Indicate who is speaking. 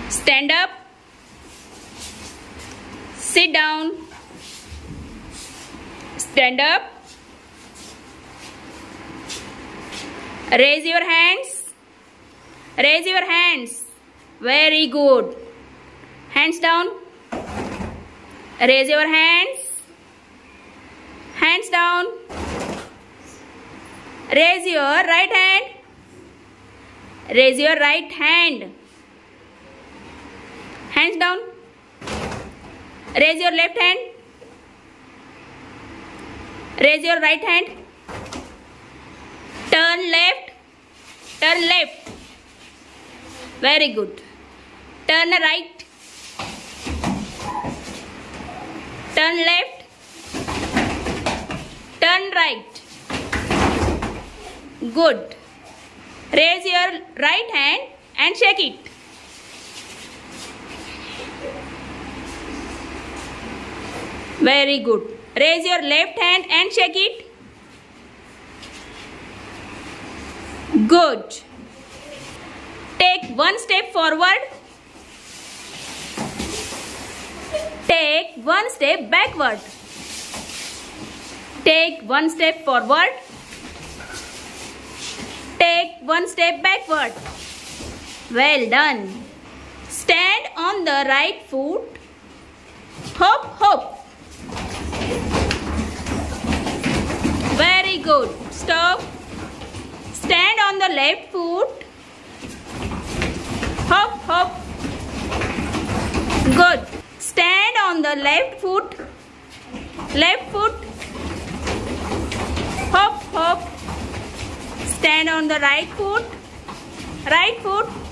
Speaker 1: Stand up. Sit down. Stand up. Raise your hands. Raise your hands. Very good. Hands down. Raise your hands. Hands down. Raise your right hand. Raise your right hand. Hands down. Raise your left hand. Raise your right hand. Turn left. Turn left. Very good. Turn right. Turn left. Turn right. Good. Raise your right hand and shake it. Very good. Raise your left hand and shake it. Good. Take one step forward. Take one step backward. Take one step forward. Take one step backward. Well done. Stand on the right foot. Hop, hop. Very good. Stop. Stand on the left foot. Hop, hop. Good. Stand on the left foot. Left foot. Hop, hop. Stand on the right foot. Right foot.